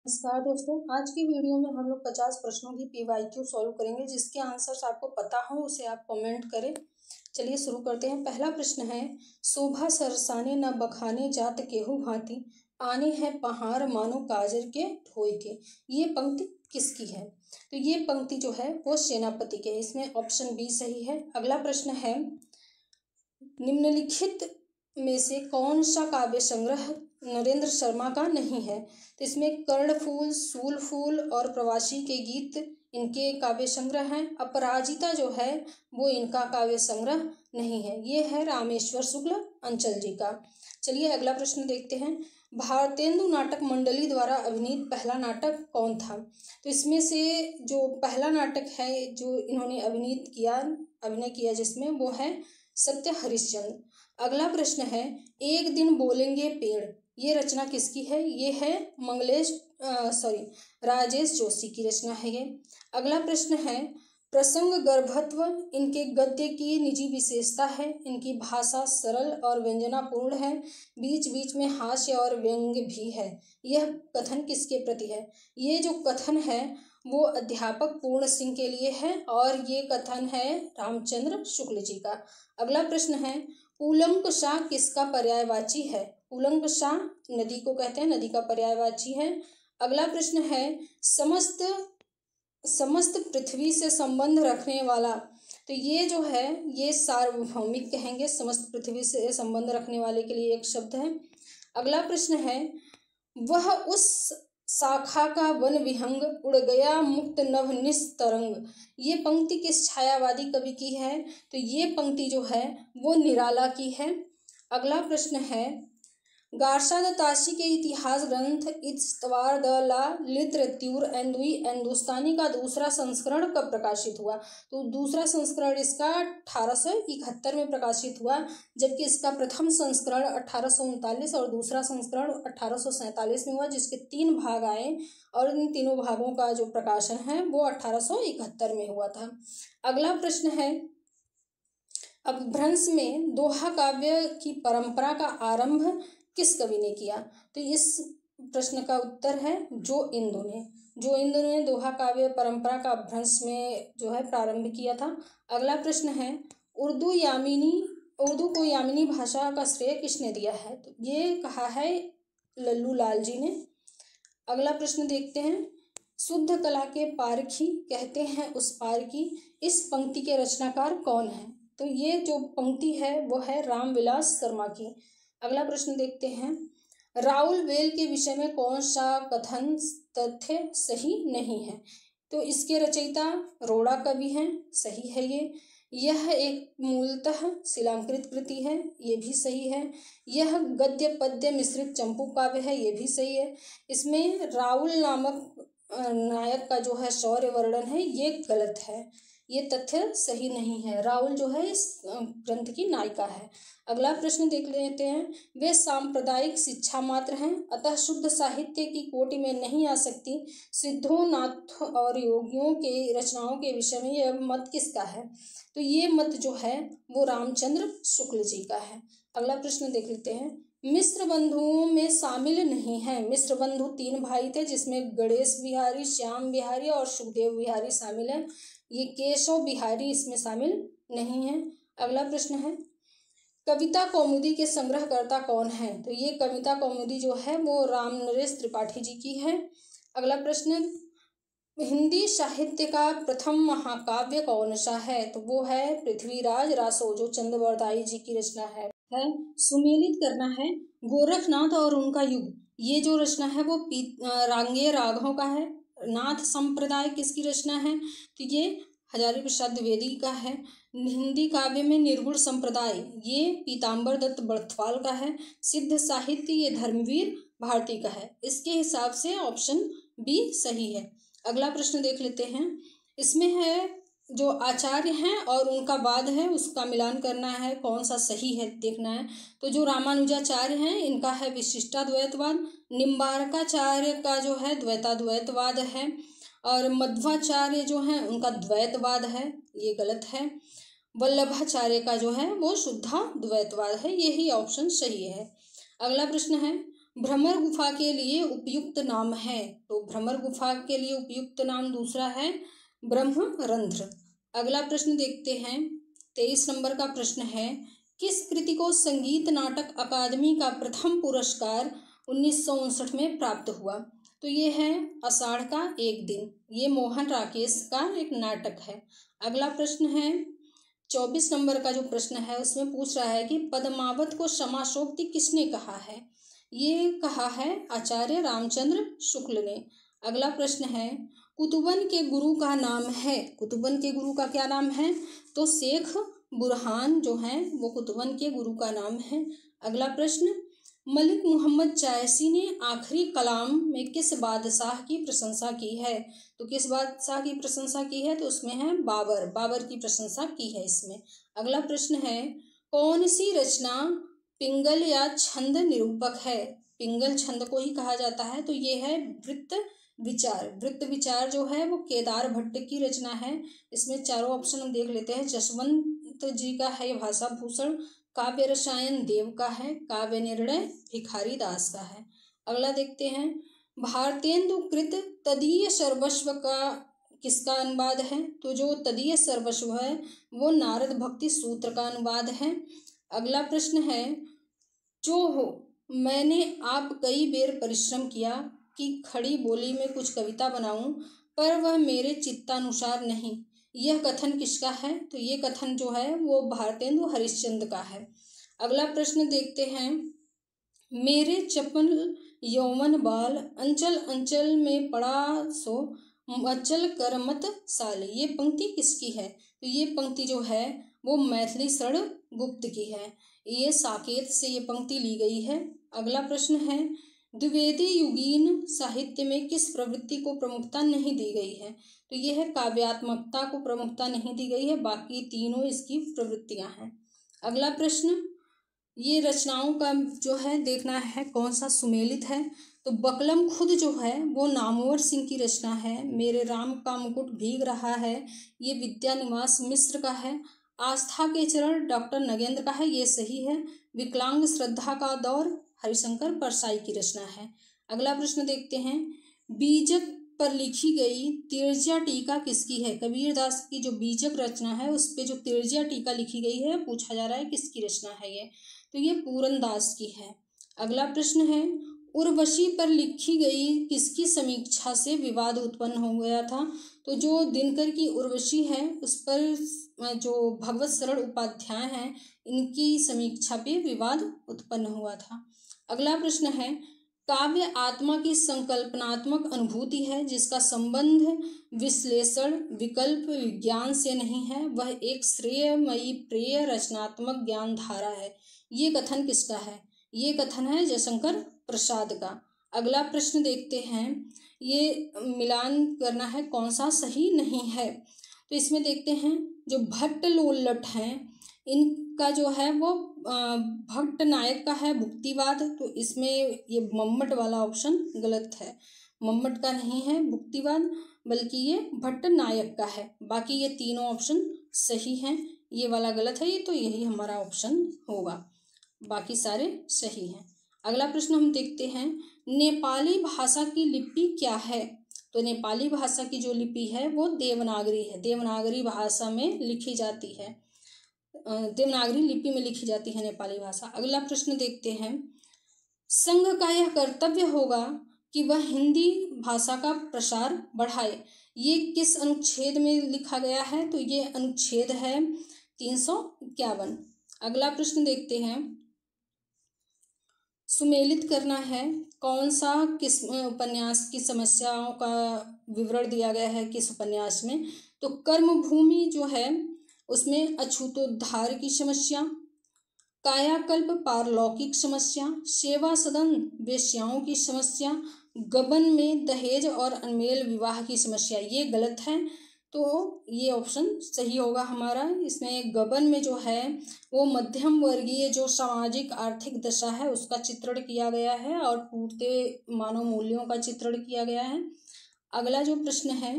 नमस्कार दोस्तों, आज की वीडियो में हम लोग 50 प्रश्नों की PYQ सॉल्व करेंगे। जिसके आंसर्स आपको पता हो उसे आप कमेंट करें। चलिए शुरू करते हैं। पहला प्रश्न है, शोभा सरसाने न बखाने जात केहू भांति, आने हैं पहाड़ मानो काजर के ढोई के। ये पंक्ति किसकी है? तो ये पंक्ति जो है वो सेनापति के है। इसमें ऑप्शन बी सही है। अगला प्रश्न है, निम्नलिखित में से कौन सा काव्य संग्रह नरेंद्र शर्मा का नहीं है? तो इसमें कर्णफूल, सूलफूल और प्रवासी के गीत इनके काव्य संग्रह हैं। अपराजिता जो है वो इनका काव्य संग्रह नहीं है। ये है रामेश्वर शुक्ल अंचल जी का। चलिए अगला प्रश्न देखते हैं। भारतेंदु नाटक मंडली द्वारा अभिनीत पहला नाटक कौन था? तो इसमें से जो पहला नाटक है जो इन्होंने अभिनय किया जिसमें, वो है सत्य हरिश्चंद्र। अगला प्रश्न है, एक दिन बोलेंगे पेड़, ये रचना किसकी है? ये है राजेश जोशी की रचना है ये। अगला प्रश्न है, प्रसंग गर्भत्व इनके गद्य की निजी विशेषता है। इनकी भाषा सरल और व्यंजनापूर्ण है, बीच बीच में हास्य और व्यंग्य भी है। यह कथन किसके प्रति है? ये जो कथन है वो अध्यापक पूर्ण सिंह के लिए है और ये कथन है रामचंद्र शुक्ल जी का। अगला प्रश्न है, उलंकषा किसका पर्यायवाची है? उलंकषा नदी को कहते हैं, नदी का पर्यायवाची है। अगला प्रश्न है, समस्त पृथ्वी से संबंध रखने वाला, तो ये जो है ये सार्वभौमिक कहेंगे। समस्त पृथ्वी से संबंध रखने वाले के लिए एक शब्द है। अगला प्रश्न है, वह उस शाखा का वन विहंग उड़ गया मुक्त नभ निस्तरंग, ये पंक्ति किस छायावादी कवि की है? तो ये पंक्ति जो है वो निराला की है। अगला प्रश्न है, गार्सा द ताशी के इतिहास ग्रंथ इत्स्तवार द ला लिटरेत्यूर एंदुई हिंदुस्तानी का दूसरा संस्करण कब प्रकाशित हुआ? तो दूसरा संस्करण इसका 1871 में प्रकाशित हुआ, जबकि इसका प्रथम संस्करण 1839 और दूसरा संस्करण 1847 में हुआ, जिसके 3 भाग आए और इन तीनों भागों का जो प्रकाशन है वो 1871 में हुआ था। अगला प्रश्न है, अपभ्रंश में दोहा काव्य की परंपरा का आरंभ किस कवि ने किया? तो इस प्रश्न का उत्तर है जो इंदु ने दोहा काव्य परंपरा का अपभ्रंश में जो है प्रारंभ किया था। अगला प्रश्न है, उर्दू को यामिनी भाषा का श्रेय किसने दिया है? तो ये कहा है लल्लू लाल जी ने। अगला प्रश्न देखते हैं, शुद्ध कला के पारखी कहते हैं उस पार की, इस पंक्ति के रचनाकार कौन है? तो ये जो पंक्ति है वो है रामविलास शर्मा की। अगला प्रश्न देखते हैं, राउल वेल के विषय में कौन सा कथन तथ्य सही नहीं है? तो इसके रचयिता रोड़ा कवि हैं, सही है ये। यह एक मूलतः शिलांकृत कृति है, ये भी सही है। यह गद्य पद्य मिश्रित चंपू काव्य है, ये भी सही है। इसमें राउल नामक नायक का जो है शौर्य वर्णन है, ये गलत है, ये तथ्य सही नहीं है। राउल जो है इस ग्रंथ की नायिका है। अगला प्रश्न देख लेते हैं, वे सांप्रदायिक शिक्षा मात्र हैं अतः शुद्ध साहित्य की कोटि में नहीं आ सकती। सिद्धों, नाथ और योगियों के रचनाओं के विषय में यह मत किसका है? तो ये मत जो है वो रामचंद्र शुक्ल जी का है। अगला प्रश्न देख लेते हैं, मिश्र बंधुओं में शामिल नहीं है। मिश्र बंधु 3 भाई थे, जिसमें गणेश बिहारी, श्याम बिहारी और सुखदेव बिहारी शामिल है। ये केशव बिहारी इसमें शामिल नहीं है। अगला प्रश्न है, कविता कौमुदी के संग्रहकर्ता कौन है? तो ये कविता कौमुदी जो है वो राम नरेश त्रिपाठी जी की है। अगला प्रश्न, हिंदी साहित्य का प्रथम महाकाव्य कौन सा है? तो वो है पृथ्वीराज रासो, जो चंद्रवरदाई जी की रचना है। सुमेलित करना है गोरखनाथ और उनका युग, ये जो रचना है वो रांगेय राघव का है। नाथ संप्रदाय किसकी रचना है? तो ये हजारी प्रसाद द्विवेदी का है। हिंदी काव्य में निर्गुण संप्रदाय, ये पीताम्बर दत्त बर्थवाल का है। सिद्ध साहित्य, ये धर्मवीर भारती का है। इसके हिसाब से ऑप्शन बी सही है। अगला प्रश्न देख लेते हैं, इसमें है जो आचार्य हैं और उनका वाद है उसका मिलान करना है, कौन सा सही है देखना है। तो जो रामानुजाचार्य हैं इनका है विशिष्टाद्वैतवाद, निम्बारकाचार्य का जो है द्वैताद्वैतवाद है और मध्वाचार्य जो हैं उनका द्वैतवाद है, ये गलत है। वल्लभाचार्य का जो है वो शुद्धाद्वैतवाद है, यही ऑप्शन सही है। अगला प्रश्न है, भ्रमर गुफा के लिए उपयुक्त नाम है, तो भ्रमर गुफा के लिए उपयुक्त नाम दूसरा है ब्रह्मरंध्र। अगला प्रश्न देखते हैं, 23 नंबर का प्रश्न है, किस कृति को संगीत नाटक अकादमी का प्रथम पुरस्कार 1959 में प्राप्त हुआ? तो ये है आषाढ़ का एक दिन, ये मोहन राकेश का एक नाटक है। अगला प्रश्न है 24 नंबर का जो प्रश्न है उसमें पूछ रहा है कि पद्मावत को समासोक्ति किसने कहा है? ये कहा है आचार्य रामचंद्र शुक्ल ने। अगला प्रश्न है, कुतुबन के गुरु का नाम है, कुतुबन के गुरु का क्या नाम है? तो शेख बुरहान जो हैं वो कुतुबन के गुरु का नाम है। अगला प्रश्न, मलिक मोहम्मद जायसी ने आखिरी कलाम में किस बादशाह की प्रशंसा की है? तो किस बादशाह की प्रशंसा की है? तो उसमें है बाबर, बाबर की प्रशंसा की है इसमें। अगला प्रश्न है, कौन सी रचना पिंगल या छंद निरूपक है? पिंगल छंद को ही कहा जाता है, तो ये है वृत्त विचार। वृत्त विचार जो है वो केदार भट्ट की रचना है। इसमें चारों ऑप्शन हम देख लेते हैं। जसवंत जी का है भाषा भूषण, काव्य रसायन देव का है, काव्य निर्णय भिखारी दास का है। अगला देखते हैं, भारतेंदु कृत तदीय सर्वस्व का किसका अनुवाद है? तो जो तदीय सर्वस्व है वो नारद भक्ति सूत्र का अनुवाद है। अगला प्रश्न है, जो हो मैंने आप कई बेर परिश्रम किया कि खड़ी बोली में कुछ कविता बनाऊं, पर वह मेरे चित्तानुसार नहीं, यह कथन किसका है? तो ये कथन जो है वो भारतेंदु हरिश्चंद्र का है। अगला प्रश्न देखते हैं, मेरे चपल यौवन बाल अंचल अंचल में पड़ा सो अचल कर मत साले, ये पंक्ति किसकी है? तो ये पंक्ति जो है वो मैथिली शरण गुप्त की है। ये साकेत से ये पंक्ति ली गई है। अगला प्रश्न है, द्विवेदी युगीन साहित्य में किस प्रवृत्ति को प्रमुखता नहीं दी गई है? तो ये है काव्यात्मकता को प्रमुखता नहीं दी गई है, बाकी तीनों इसकी प्रवृत्तियां हैं। अगला प्रश्न, ये रचनाओं का जो है देखना है कौन सा सुमेलित है। तो बकलम खुद जो है वो नामवर सिंह की रचना है। मेरे राम का मुकुट भीग रहा है, ये विद्यानिवास मिश्र का है। आस्था के चरण डॉक्टर नगेंद्र का है, ये सही है। विकलांग श्रद्धा का दौर हरिशंकर परसाई की रचना है। अगला प्रश्न देखते हैं, बीजक पर लिखी गई तिरजिया टीका किसकी है? कबीरदास की जो बीजक रचना है उस पे जो तिरजिया टीका लिखी गई है पूछा जा रहा है किसकी रचना है ये? तो ये पूरनदास की है। अगला प्रश्न है, उर्वशी पर लिखी गई किसकी समीक्षा से विवाद उत्पन्न हो गया था? तो जो दिनकर की उर्वशी है उस पर जो भगवत शरण उपाध्याय हैं इनकी समीक्षा पे विवाद उत्पन्न हुआ था। अगला प्रश्न है, काव्य आत्मा की संकल्पनात्मक अनुभूति है जिसका संबंध विश्लेषण विकल्प विज्ञान से नहीं है, वह एक श्रेयमयी प्रिय रचनात्मक ज्ञान धारा है, ये कथन किसका है? ये कथन है जयशंकर प्रसाद का। अगला प्रश्न देखते हैं, ये मिलान करना है कौन सा सही नहीं है। तो इसमें देखते हैं, जो भट्ट लोल्लट हैं इनका जो है वो भट्ट नायक का है भुक्तिवाद, तो इसमें ये मम्मट वाला ऑप्शन गलत है। मम्मट का नहीं है भुक्तिवाद, बल्कि ये भट्ट नायक का है। बाकी ये तीनों ऑप्शन सही हैं, ये वाला गलत है, ये तो यही हमारा ऑप्शन होगा, बाकी सारे सही हैं। अगला प्रश्न हम देखते हैं, नेपाली भाषा की लिपि क्या है? तो नेपाली भाषा की जो लिपि है वो देवनागरी है, देवनागरी भाषा में लिखी जाती है, देवनागरी लिपि में लिखी जाती है नेपाली भाषा। अगला प्रश्न देखते हैं, संघ का यह कर्तव्य होगा कि वह हिंदी भाषा का प्रसार बढ़ाए, ये किस अनुच्छेद में लिखा गया है? तो ये अनुच्छेद है 351। अगला प्रश्न देखते हैं, सुमेलित करना है कौन सा किस उपन्यास की समस्याओं का विवरण दिया गया है किस उपन्यास में? तो कर्मभूमि जो है उसमें अछूतोद्धार की समस्या, कायाकल्प पारलौकिक समस्या, सेवा सदन वेश्याओं की समस्या, गबन में दहेज और अनमेल विवाह की समस्या, ये गलत है, तो ये ऑप्शन सही होगा हमारा। इसमें गबन में जो है वो मध्यम वर्गीय जो सामाजिक आर्थिक दशा है उसका चित्रण किया गया है और टूटते मानव मूल्यों का चित्रण किया गया है। अगला जो प्रश्न है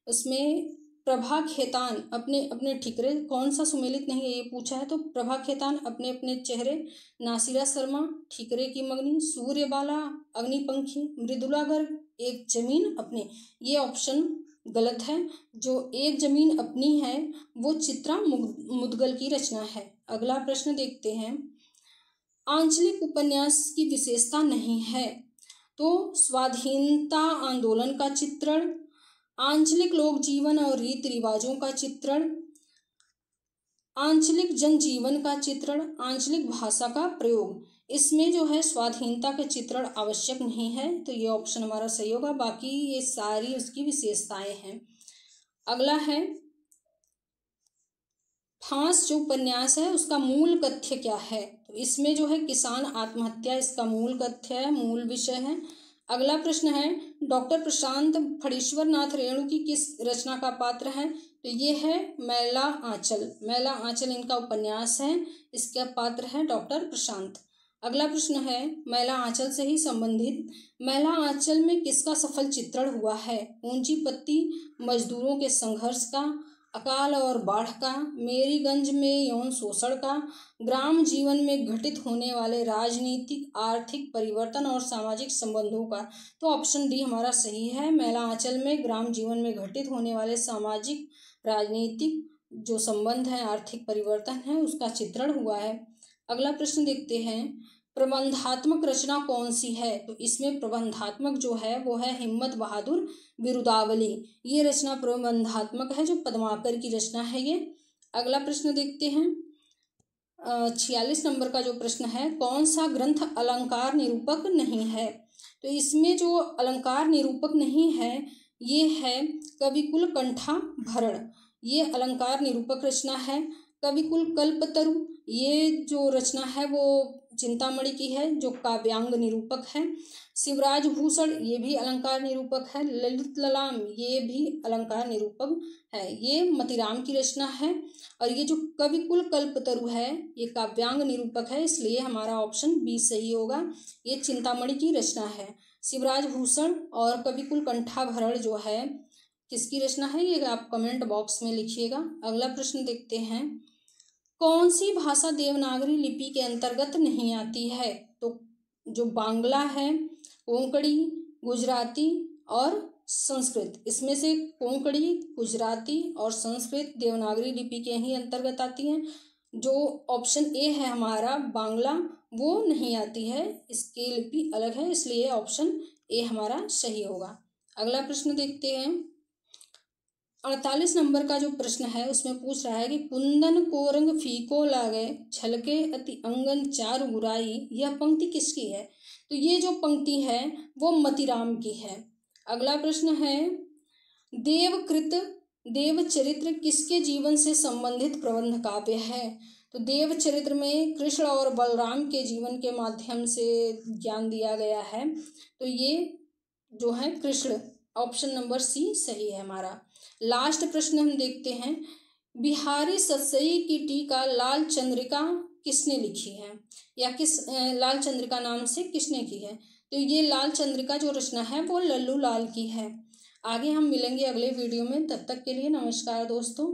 उसमें प्रभा खेतान अपने अपने ठिकरे, कौन सा सुमेलित नहीं है ये पूछा है, तो प्रभा खेतान अपने अपने चेहरे, नासिरा शर्मा ठिकरे की मगनी, सूर्यबाला अग्निपंखी, मृदुला गर्ग एक जमीन अपनी। ये ऑप्शन गलत है। जो एक जमीन अपनी है वो चित्रा मुदगल की रचना है। अगला प्रश्न देखते हैं। आंचलिक उपन्यास की विशेषता नहीं है, तो स्वाधीनता आंदोलन का चित्रण, आंचलिक लोक जीवन और रीति रिवाजों का चित्रण, आंचलिक जनजीवन का चित्रण, आंचलिक भाषा का प्रयोग। इसमें जो है स्वाधीनता के चित्रण आवश्यक नहीं है, तो ये ऑप्शन हमारा सही होगा। बाकी ये सारी उसकी विशेषताएं हैं। अगला है फांस जो उपन्यास है उसका मूल कथ्य क्या है, तो इसमें जो है किसान आत्महत्या इसका मूल कथ्य है, मूल विषय है। अगला प्रश्न है डॉक्टर प्रशांत फणीश्वर नाथ रेणु की किस रचना का पात्र है, तो ये है मैला आंचल। मैला आंचल इनका उपन्यास है, इसका पात्र है डॉक्टर प्रशांत। अगला प्रश्न है मैला आंचल से ही संबंधित, मैला आंचल में किसका सफल चित्रण हुआ है, पूंजीपति मजदूरों के संघर्ष का, अकाल और बाढ़ का, मेरीगंज में यौन शोषण का, ग्राम जीवन में घटित होने वाले राजनीतिक आर्थिक परिवर्तन और सामाजिक संबंधों का। तो ऑप्शन डी हमारा सही है। मैला आंचल में ग्राम जीवन में घटित होने वाले सामाजिक राजनीतिक जो संबंध है, आर्थिक परिवर्तन है, उसका चित्रण हुआ है। अगला प्रश्न देखते हैं प्रबंधात्मक रचना कौन सी है, तो इसमें प्रबंधात्मक जो है वो है हिम्मत बहादुर बिरुदावली। ये रचना प्रबंधात्मक है, जो पद्माकर की रचना है ये। अगला प्रश्न देखते हैं 46 नंबर का जो प्रश्न है, कौन सा ग्रंथ अलंकार निरूपक नहीं है, तो इसमें जो अलंकार निरूपक नहीं है ये है कविकुल कंठा भरण, ये अलंकार निरूपक रचना है। कविकुल कल्पतरु ये जो रचना है वो चिंतामणि की है, जो काव्यांग निरूपक है। शिवराज भूषण ये भी अलंकार निरूपक है। ललित ललाम ये भी अलंकार निरूपक है, ये मतिराम की रचना है। और ये जो कविकुल कल्पतरु है ये काव्यांग निरूपक है, इसलिए हमारा ऑप्शन बी सही होगा। ये चिंतामणि की रचना है। शिवराज भूषण और कविकुल कंठाभरण जो है किसकी रचना है, ये आप कमेंट बॉक्स में लिखिएगा। अगला प्रश्न देखते हैं कौन सी भाषा देवनागरी लिपि के अंतर्गत नहीं आती है, तो जो बांग्ला है, कोंकणी, गुजराती और संस्कृत, इसमें से कोंकणी, गुजराती और संस्कृत देवनागरी लिपि के ही अंतर्गत आती हैं। जो ऑप्शन ए है हमारा बांग्ला वो नहीं आती है, इसकी लिपि अलग है, इसलिए ऑप्शन ए हमारा सही होगा। अगला प्रश्न देखते हैं 48 नंबर का जो प्रश्न है उसमें पूछ रहा है कि कुंदन को रंग फीको लागे छलके अति अंगन चारु बुराई, यह पंक्ति किसकी है, तो ये जो पंक्ति है वो मतिराम की है। अगला प्रश्न है देवकृत देवचरित्र किसके जीवन से संबंधित प्रबंध काव्य है, तो देवचरित्र में कृष्ण और बलराम के जीवन के माध्यम से ज्ञान दिया गया है, तो ये जो है कृष्ण, ऑप्शन नंबर सी सही है हमारा। लास्ट प्रश्न हम देखते हैं बिहारी सतसई की टीका लाल चंद्रिका किसने लिखी है, या किस लाल चंद्रिका नाम से किसने की है, तो ये लाल चंद्रिका जो रचना है वो लल्लू लाल की है। आगे हम मिलेंगे अगले वीडियो में, तब तक के लिए नमस्कार दोस्तों।